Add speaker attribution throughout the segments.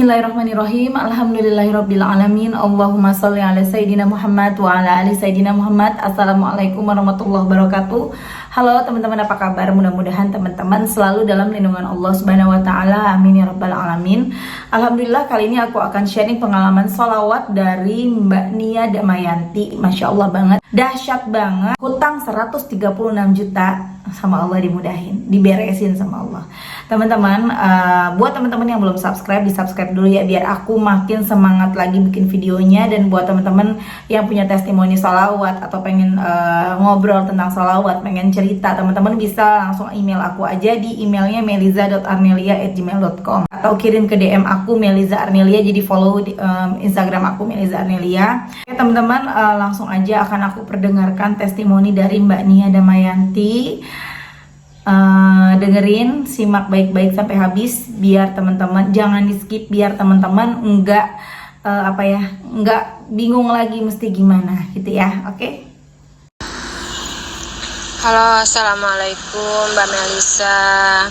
Speaker 1: Bismillahirrahmanirrahim. Alhamdulillahirabbil alamin. Allahumma shalli ala sayidina Muhammad wa ala ali sayidina Muhammad. Assalamualaikum warahmatullahi wabarakatuh. Halo teman-teman, apa kabar? Mudah-mudahan teman-teman selalu dalam lindungan Allah Subhanahu wa taala. Amin ya rabbal alamin. Alhamdulillah, kali ini aku akan sharing pengalaman sholawat dari Mbak Nia Damayanti. Masya Allah banget, dahsyat banget. Hutang 136 juta sama Allah dimudahin, diberesin sama Allah. Teman-teman, buat teman-teman yang belum subscribe, di subscribe dulu ya, biar aku makin semangat lagi bikin videonya. Dan buat teman-teman yang punya testimoni sholawat atau pengen ngobrol tentang sholawat, pengen cerita, teman-teman bisa langsung email aku aja di emailnya meliza.arnelia@gmail.com, atau kirim ke DM aku Meliza Arnelia. Jadi follow di, Instagram aku Meliza Arnelia. Oke teman-teman, langsung aja akan aku perdengarkan testimoni dari Mbak Nia Damayanti. Dengerin, simak baik-baik sampai habis, biar teman-teman jangan di skip, biar teman-teman enggak enggak bingung lagi mesti gimana gitu ya. Oke.
Speaker 2: Halo, assalamualaikum Mbak Melisa.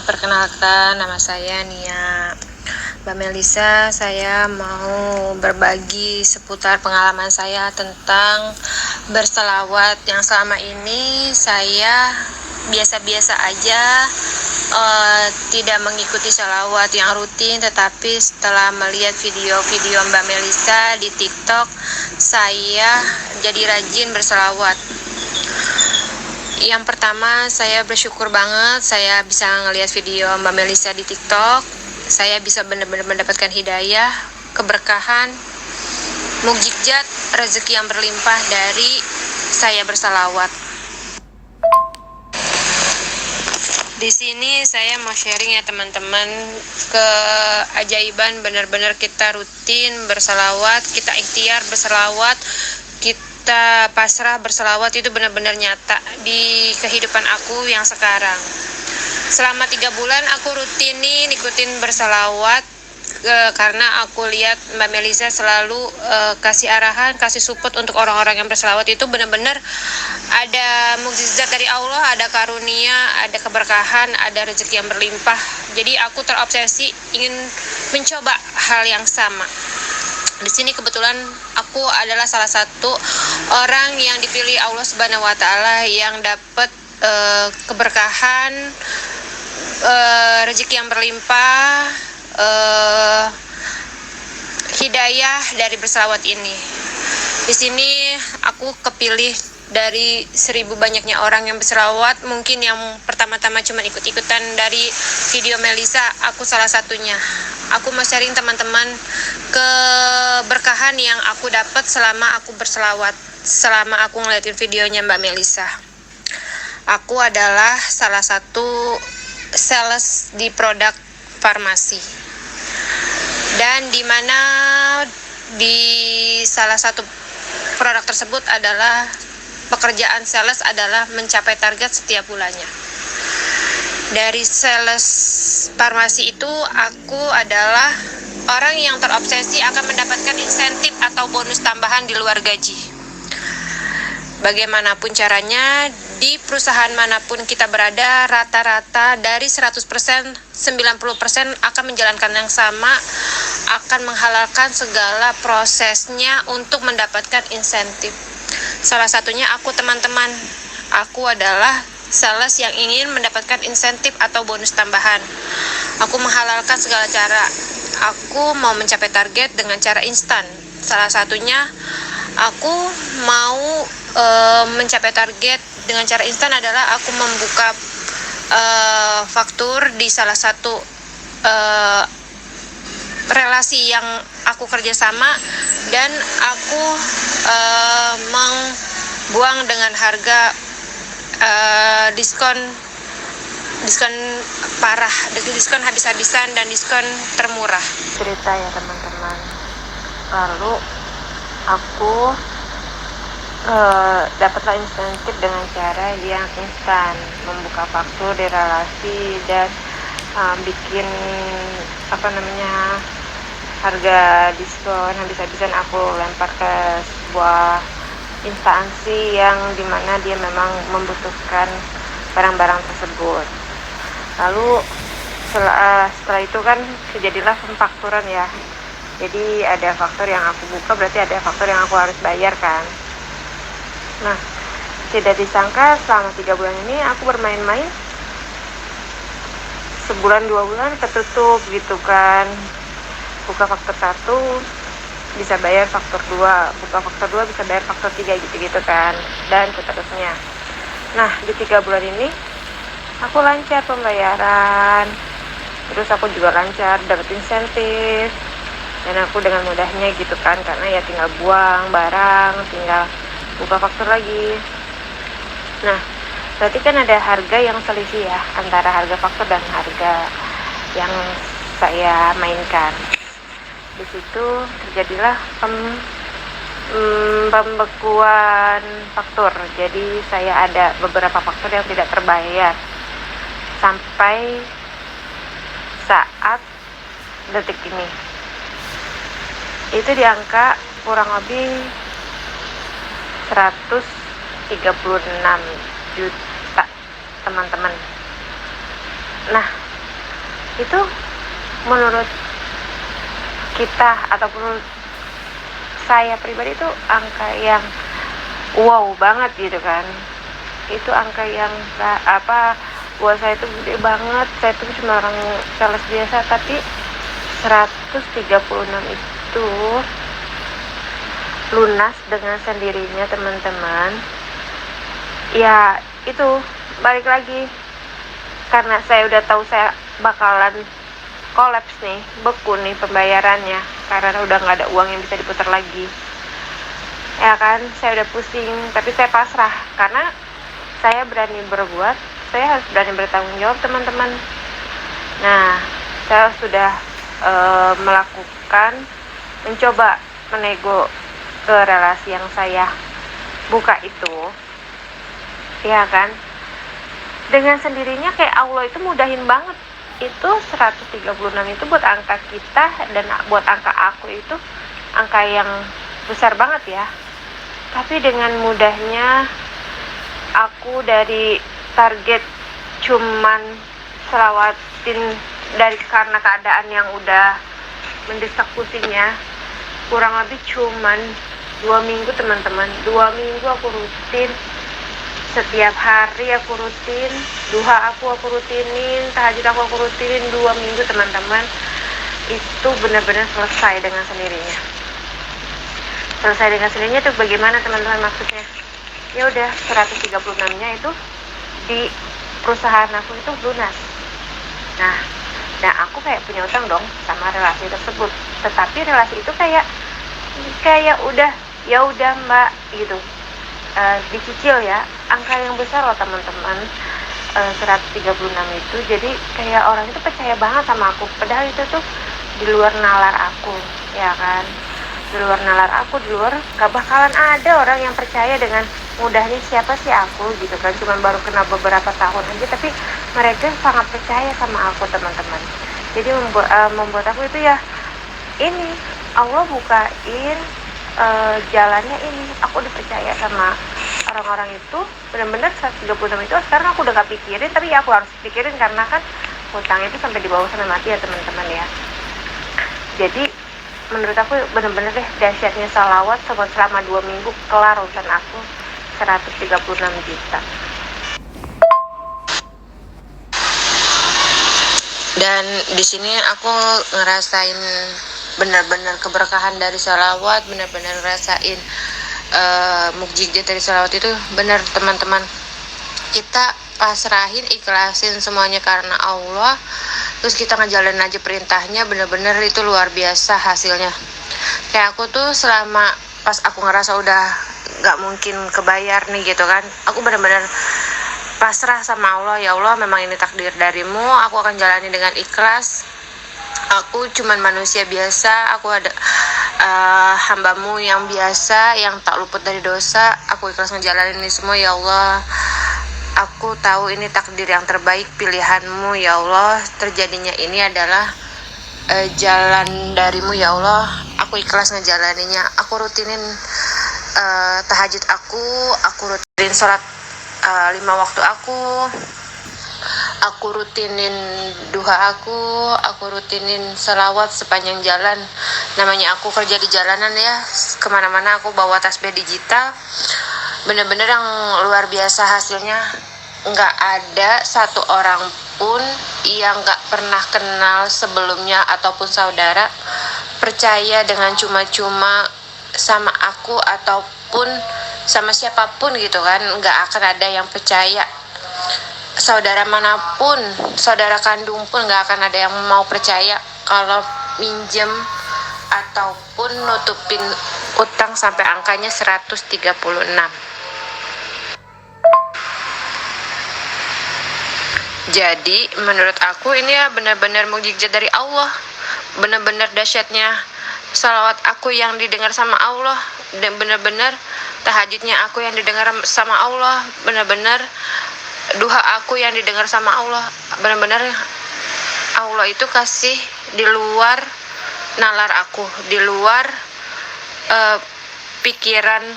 Speaker 2: Perkenalkan, nama saya Nia. Mbak Melisa, saya mau berbagi seputar pengalaman saya tentang berselawat yang selama ini saya biasa-biasa aja, tidak mengikuti sholawat yang rutin, tetapi setelah melihat video-video Mbak Melisa di TikTok, saya jadi rajin berselawat. Yang pertama, saya bersyukur banget saya bisa ngelihat video Mbak Melisa di TikTok. Saya bisa benar-benar mendapatkan hidayah, keberkahan, mukjizat, rezeki yang berlimpah dari saya berselawat. Di sini saya mau sharing ya teman-teman, keajaiban benar-benar kita rutin berselawat, kita ikhtiar berselawat, kita pasrah berselawat, itu benar-benar nyata di kehidupan aku yang sekarang. Selama 3 bulan aku rutin nih ngikutin berselawat, karena aku lihat Mbak Melisa selalu kasih arahan, kasih support untuk orang-orang yang berselawat. Itu benar-benar ada mukjizat dari Allah, ada karunia, ada keberkahan, ada rezeki yang berlimpah. Jadi aku terobsesi ingin mencoba hal yang sama. Di sini kebetulan aku adalah salah satu orang yang dipilih Allah Subhanahu wa taala yang dapat keberkahan, rezeki yang berlimpah, hidayah dari berselawat ini. Di sini aku kepilih dari 1000 banyaknya orang yang berselawat. Mungkin yang pertama-tama cuma ikut-ikutan dari video Melisa, aku salah satunya. Aku mau sharing teman-teman keberkahan yang aku dapat selama aku berselawat, selama aku ngeliatin videonya Mbak Melisa. Aku adalah salah satu sales di produk farmasi, dan di mana di salah satu produk tersebut adalah pekerjaan sales adalah mencapai target setiap bulannya. Dari sales farmasi itu aku adalah orang yang terobsesi akan mendapatkan insentif atau bonus tambahan di luar gaji. Bagaimanapun caranya, di perusahaan manapun kita berada, rata-rata dari 100%, 90% akan menjalankan yang sama, akan menghalalkan segala prosesnya untuk mendapatkan insentif. Salah satunya aku, teman-teman. Aku adalah sales yang ingin mendapatkan insentif atau bonus tambahan. Aku menghalalkan segala cara. Aku mau mencapai target dengan cara instan. Salah satunya aku mau mencapai target dengan cara instan adalah aku membuka faktur di salah satu relasi yang aku kerjasama, dan aku membuang dengan harga diskon parah, diskon habis-habisan, dan diskon termurah. Cerita ya teman-teman. Lalu aku dapatlah insentif dengan cara yang instan, membuka faktur di relasi, dan bikin harga diskon habis-habisan aku lempar ke sebuah instansi yang dimana dia memang membutuhkan barang-barang tersebut. Lalu setelah itu kan terjadilah pemfakturan ya. Jadi ada faktur yang aku buka, berarti ada faktur yang aku harus bayar kan. Nah, tidak disangka selama 3 bulan ini aku bermain-main, sebulan 2 bulan ketutup gitu kan. Buka faktur 1 bisa bayar faktur 2, buka faktur 2 bisa bayar faktur 3 gitu-gitu kan, dan seterusnya. Nah, di 3 bulan ini aku lancar pembayaran, terus aku juga lancar dapat insentif, dan aku dengan mudahnya gitu kan, karena ya tinggal buang barang, tinggal buka faktur lagi. Nah, berarti kan ada harga yang selisih ya, antara harga faktur dan harga yang saya mainkan. Di situ terjadilah pembekuan faktur. Jadi saya ada beberapa faktur yang tidak terbayar sampai saat detik ini. Itu di angka kurang lebih 136 juta, teman-teman. Nah, itu menurut kita ataupun saya pribadi itu angka yang wow banget gitu kan. Itu angka yang buat saya itu gede banget. Saya tuh cuma orang sales biasa, tapi 136 itu lunas dengan sendirinya, teman-teman. Ya itu balik lagi, karena saya udah tahu saya bakalan kolaps nih, beku nih pembayarannya, karena udah nggak ada uang yang bisa diputar lagi ya kan. Saya udah pusing, tapi saya pasrah karena saya berani berbuat, saya harus berani bertanggung jawab, teman-teman. Nah, saya sudah mencoba menego ke relasi yang saya buka itu, ya kan. Dengan sendirinya kayak Allah itu mudahin banget. Itu 136 itu buat angka kita dan buat angka aku itu angka yang besar banget ya. Tapi dengan mudahnya aku dari target cuman selawatin karena keadaan yang udah mendesak pusingnya, kurang lebih cuman 2 minggu, teman-teman. 2 minggu aku rutin, setiap hari aku rutin, duha aku rutinin, tahajud aku rutinin 2 minggu, teman-teman. Itu benar-benar selesai dengan sendirinya. Selesai dengan sendirinya itu bagaimana, teman-teman, maksudnya? Ya udah, 136-nya itu di perusahaan aku itu lunas. Nah, aku kayak punya utang dong sama relasi tersebut. Tetapi relasi itu kayak udah, ya udah Mbak gitu. Dicicil ya, angka yang besar loh, teman-teman. 136 itu, jadi kayak orang itu percaya banget sama aku, padahal itu tuh di luar nalar aku, ya kan. Di luar nalar aku, di luar gak bakalan ada orang yang percaya dengan mudahnya. Siapa sih aku gitu kan, cuma baru kenal beberapa tahun aja, tapi mereka sangat percaya sama aku, teman-teman. Jadi membuat aku itu ya, ini Allah bukain jalannya ini. Aku dipercaya sama orang-orang itu, benar-benar 136 itu sekarang aku udah gak pikirin, tapi ya aku harus pikirin karena kan hutang itu sampai dibawa sampai mati ya, teman-teman ya. Jadi menurut aku benar-benar deh dahsyatnya salawat selama 2 minggu kelar urusan aku 136 juta. Dan di sini aku ngerasain benar-benar keberkahan dari salawat, benar-benar ngerasain mukjizat dari salawat itu. Benar, teman-teman, kita pasrahin, ikhlasin semuanya karena Allah, terus kita ngejalanin aja perintahnya, benar-benar itu luar biasa hasilnya. Kayak aku tuh selama pas aku ngerasa udah gak mungkin kebayar nih gitu kan, aku benar-benar pasrah sama Allah. Ya Allah, memang ini takdir darimu, aku akan jalani dengan ikhlas. Aku cuman manusia biasa, aku ada hambamu yang biasa, yang tak luput dari dosa. Aku ikhlas ngejalanin ini semua, ya Allah. Aku tahu ini takdir yang terbaik, pilihanmu ya Allah. Terjadinya ini adalah jalan darimu ya Allah. Aku ikhlas ngejalaninya. Aku rutinin tahajud aku rutinin sholat 5 waktu aku rutinin duha aku rutinin selawat sepanjang jalan. namanya aku kerja di jalanan ya, kemana-mana aku bawa tasbih digital, bener-bener yang luar biasa hasilnya. Nggak ada satu orang pun yang nggak pernah kenal sebelumnya ataupun saudara percaya dengan cuma-cuma sama aku ataupun sama siapapun gitu kan. Nggak akan ada yang percaya, saudara manapun, saudara kandung pun nggak akan ada yang mau percaya kalau minjem ataupun nutupin utang sampai angkanya 136. Jadi menurut aku ini ya benar-benar mukjizat dari Allah, benar-benar dahsyatnya salawat aku yang didengar sama Allah, dan benar-benar tahajudnya aku yang didengar sama Allah, benar-benar duha aku yang didengar sama Allah. Benar-benar Allah itu kasih di luar nalar aku, di luar pikiran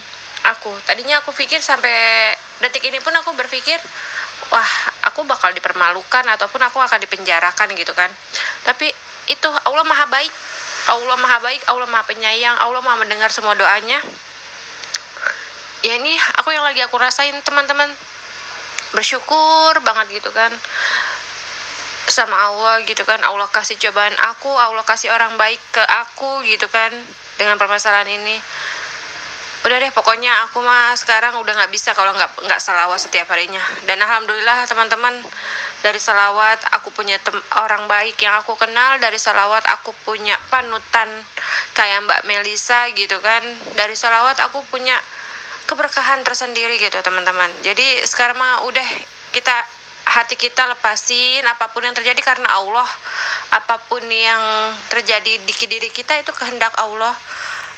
Speaker 2: aku. Tadinya aku pikir, sampai detik ini pun aku berpikir, wah aku bakal dipermalukan ataupun aku akan dipenjarakan gitu kan. Tapi itu Allah maha baik, Allah maha baik, Allah maha penyayang, Allah maha mendengar semua doanya. Ya ini aku yang lagi aku rasain teman-teman, bersyukur banget gitu kan sama Allah gitu kan. Allah kasih cobaan aku, Allah kasih orang baik ke aku gitu kan dengan permasalahan ini. Udah deh, pokoknya aku mah sekarang udah nggak bisa kalau nggak salawat setiap harinya. Dan alhamdulillah teman-teman, dari salawat aku punya orang baik yang aku kenal, dari salawat aku punya panutan kayak Mbak Melisa gitu kan, dari salawat aku punya keberkahan tersendiri gitu teman-teman. Jadi sekarang mah udah, kita hati kita lepasin apapun yang terjadi karena Allah. Apapun yang terjadi di diri kita itu kehendak Allah.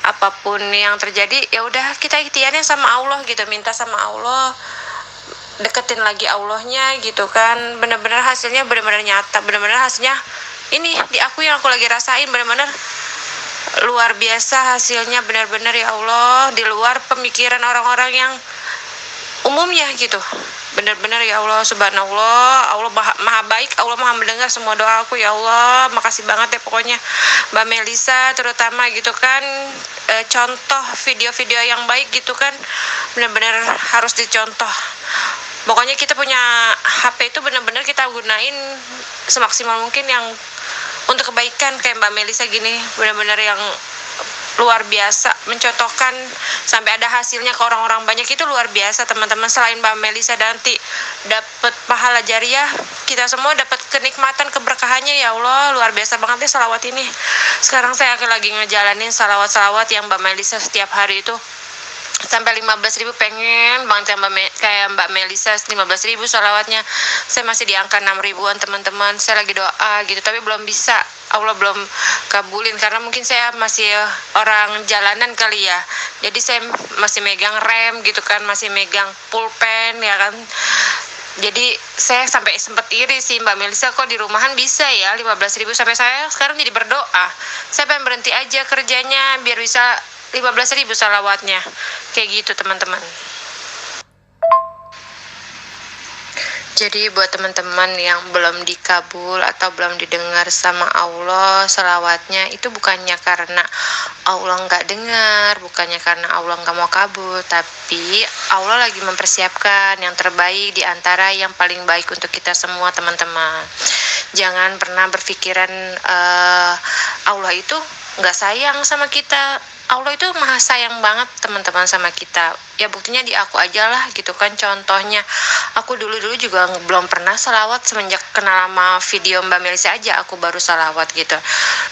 Speaker 2: Apapun yang terjadi ya udah kita ikhtiarnya sama Allah gitu, minta sama Allah, deketin lagi Allahnya gitu kan. Bener-bener hasilnya bener-bener nyata, bener-bener hasilnya ini di aku yang aku lagi rasain, bener-bener luar biasa hasilnya, bener-bener ya Allah, di luar pemikiran orang-orang yang umumnya gitu. Bener-bener ya Allah, subhanallah, Allah maha baik, Allah maha mendengar semua doa aku ya Allah. Makasih banget ya pokoknya Mbak Melisa terutama gitu kan, contoh video-video yang baik gitu kan, bener-bener harus dicontoh. Pokoknya kita punya HP itu bener-bener kita gunain semaksimal mungkin yang untuk kebaikan. Kayak Mbak Melisa gini, bener-bener yang luar biasa mencontohkan sampai ada hasilnya ke orang-orang banyak, itu luar biasa teman-teman. Selain Mbak Melisa nanti dapat pahala jariah, kita semua dapat kenikmatan keberkahannya ya Allah. Luar biasa banget nih salawat ini. Sekarang saya lagi ngejalanin salawat-salawat yang Mbak Melisa setiap hari itu sampai 15.000, pengen banget kayak Mbak Melisa 15.000 salawatnya. Saya masih di angka 6.000-an teman-teman. Saya lagi doa gitu tapi belum bisa, Allah belum kabulin karena mungkin saya masih orang jalanan kali ya. Jadi saya masih megang rem gitu kan, masih megang pulpen ya kan. Jadi saya sampai sempat iri sih, Mbak Melisa kok di rumahan bisa ya 15.000, sampai saya sekarang jadi berdoa saya pengen berhenti aja kerjanya biar bisa 15.000 salawatnya. Kayak gitu teman-teman. Jadi buat teman-teman yang belum dikabul atau belum didengar sama Allah salawatnya, itu bukannya karena Allah nggak dengar, bukannya karena Allah nggak mau kabul, tapi Allah lagi mempersiapkan yang terbaik di antara yang paling baik untuk kita semua teman-teman. Jangan pernah berpikiran Allah itu nggak sayang sama kita. Allah itu maha sayang banget teman-teman sama kita. Ya buktinya di aku aja lah gitu kan contohnya. Aku dulu juga belum pernah salawat, semenjak kenal sama video Mbak Melisa aja aku baru salawat gitu.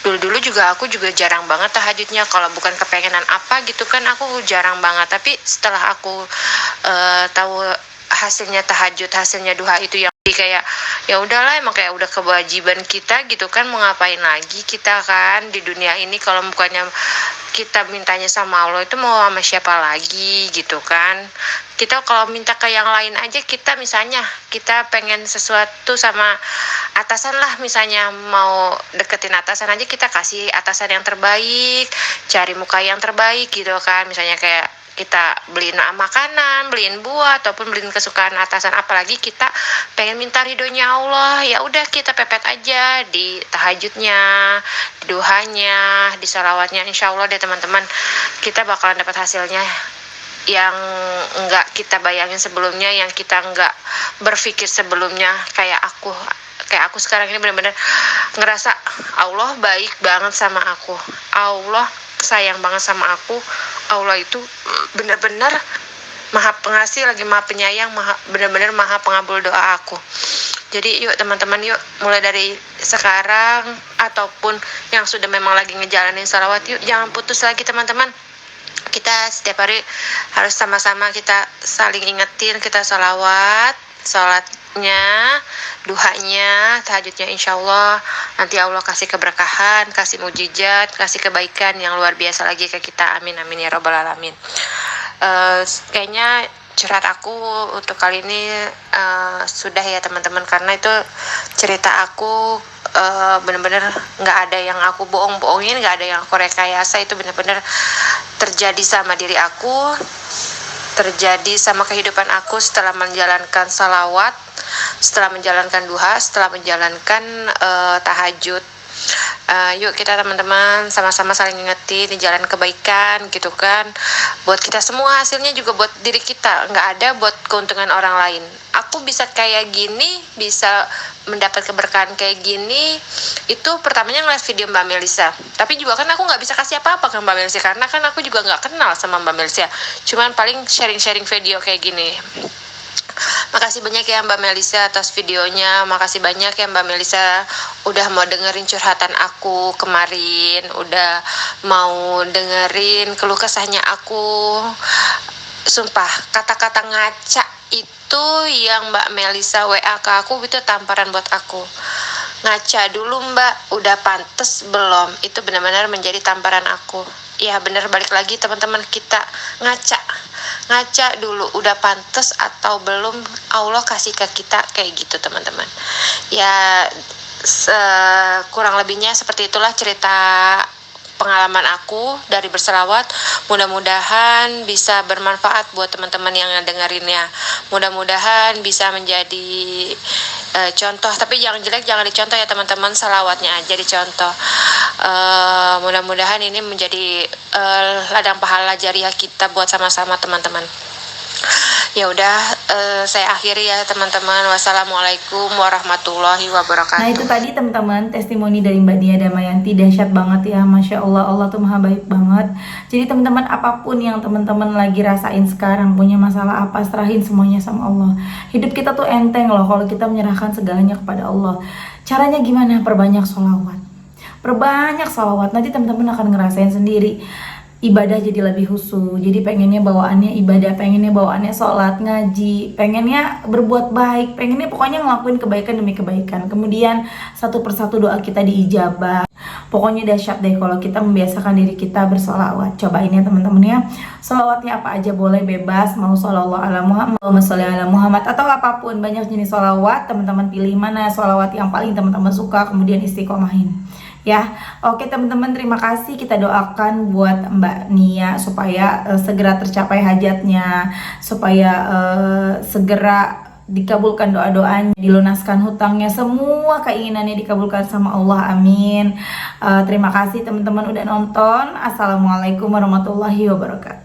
Speaker 2: Dulu juga aku juga jarang banget tahajudnya, kalau bukan kepengenan apa gitu kan aku jarang banget. Tapi setelah aku tahu hasilnya tahajud, hasilnya duha itu yang kayak ya udahlah, emang kayak udah kewajiban kita gitu kan, mau ngapain lagi kita kan di dunia ini kalau bukannya kita mintanya sama Allah, itu mau sama siapa lagi gitu kan. Kita kalau minta ke yang lain aja, kita misalnya kita pengen sesuatu sama atasan lah, misalnya mau deketin atasan aja kita kasih atasan yang terbaik, cari muka yang terbaik gitu kan. Misalnya kayak kita beliin makanan, beliin buah ataupun beliin kesukaan atasan, apalagi kita pengen minta ridhonya Allah, ya udah kita pepet aja di tahajudnya, di duhanya, di salawatnya. Insya Allah deh teman-teman, kita bakalan dapat hasilnya yang enggak kita bayangin sebelumnya, yang kita enggak berpikir sebelumnya. Kayak aku sekarang ini benar-benar ngerasa Allah baik banget sama aku, Allah sayang banget sama aku, Allah itu benar-benar maha pengasih lagi maha penyayang, benar-benar maha pengabul doa aku. Jadi yuk teman-teman, yuk mulai dari sekarang ataupun yang sudah memang lagi ngejalanin salawat, yuk jangan putus lagi teman-teman. Kita setiap hari harus sama-sama kita saling ingetin, kita sholatnya, duhanya, tahajudnya. Insya Allah nanti Allah kasih keberkahan, kasih mujizat, kasih kebaikan yang luar biasa lagi ke kita. Amin amin ya robbal alamin. Kayaknya curhat aku untuk kali ini sudah ya teman-teman, karena itu cerita aku benar-benar nggak ada yang aku bohong-bohongin, nggak ada yang aku rekayasa. Itu benar-benar terjadi sama diri aku, terjadi sama kehidupan aku setelah menjalankan salawat, setelah menjalankan duha, setelah menjalankan tahajud. Yuk kita teman-teman sama-sama saling ingetin di jalan kebaikan gitu kan, buat kita semua, hasilnya juga buat diri kita, nggak ada buat keuntungan orang lain. Aku bisa kayak gini, bisa mendapat keberkahan kayak gini, itu pertamanya ngeliat video Mbak Melisa, tapi juga kan aku nggak bisa kasih apa-apa ke Mbak Melisa, karena kan aku juga nggak kenal sama Mbak Melisa, cuman paling sharing-sharing video kayak gini. Makasih banyak ya Mbak Melisa atas videonya. Makasih banyak ya Mbak Melisa udah mau dengerin curhatan aku kemarin, udah mau dengerin keluh kesahnya aku. Sumpah, kata-kata ngaca itu yang Mbak Melisa WA ke aku itu tamparan buat aku. Ngaca dulu Mbak, udah pantes belum? Itu benar-benar menjadi tamparan aku. Ya bener, balik lagi teman-teman, kita ngaca dulu udah pantes atau belum Allah kasih ke kita, kayak gitu teman-teman. Ya kurang lebihnya seperti itulah cerita pengalaman aku dari berselawat. Mudah-mudahan bisa bermanfaat buat teman-teman yang dengerinnya. Mudah-mudahan bisa menjadi contoh, tapi jangan jelek, jangan dicontoh ya teman-teman, salawatnya aja dicontoh. Mudah-mudahan ini menjadi ladang pahala jariah kita buat sama-sama teman-teman. Ya udah, saya akhiri ya teman-teman. Wassalamualaikum warahmatullahi wabarakatuh.
Speaker 1: Nah itu tadi teman-teman testimoni dari Mbak Nia Damayanti, dahsyat banget ya, Masya Allah, Allah tuh maha baik banget. Jadi teman-teman, apapun yang teman-teman lagi rasain sekarang, punya masalah apa, serahin semuanya sama Allah. Hidup kita tuh enteng loh kalau kita menyerahkan segalanya kepada Allah. Caranya gimana? Perbanyak sholawat, nanti teman-teman akan ngerasain sendiri ibadah jadi lebih khusyuk. Jadi pengennya bawaannya ibadah, pengennya bawaannya sholat, ngaji, pengennya berbuat baik, pengennya pokoknya ngelakuin kebaikan demi kebaikan. Kemudian satu persatu doa kita diijabah. Pokoknya dahsyat deh kalau kita membiasakan diri kita bersolawat. Cobain ya teman-teman ya. Solawatnya apa aja boleh, bebas. Mau shollallahu ala Muhammad, Allahumma sholli ala Muhammad, atau apapun. Banyak jenis solawat. Teman-teman pilih mana solawat yang paling teman-teman suka, kemudian istiqomahin. Ya, oke teman-teman, terima kasih. Kita doakan buat Mbak Nia supaya segera tercapai hajatnya, supaya segera dikabulkan doa-doanya, dilunaskan hutangnya, semua keinginannya dikabulkan sama Allah, amin. Terima kasih teman-teman udah nonton. Assalamualaikum warahmatullahi wabarakatuh.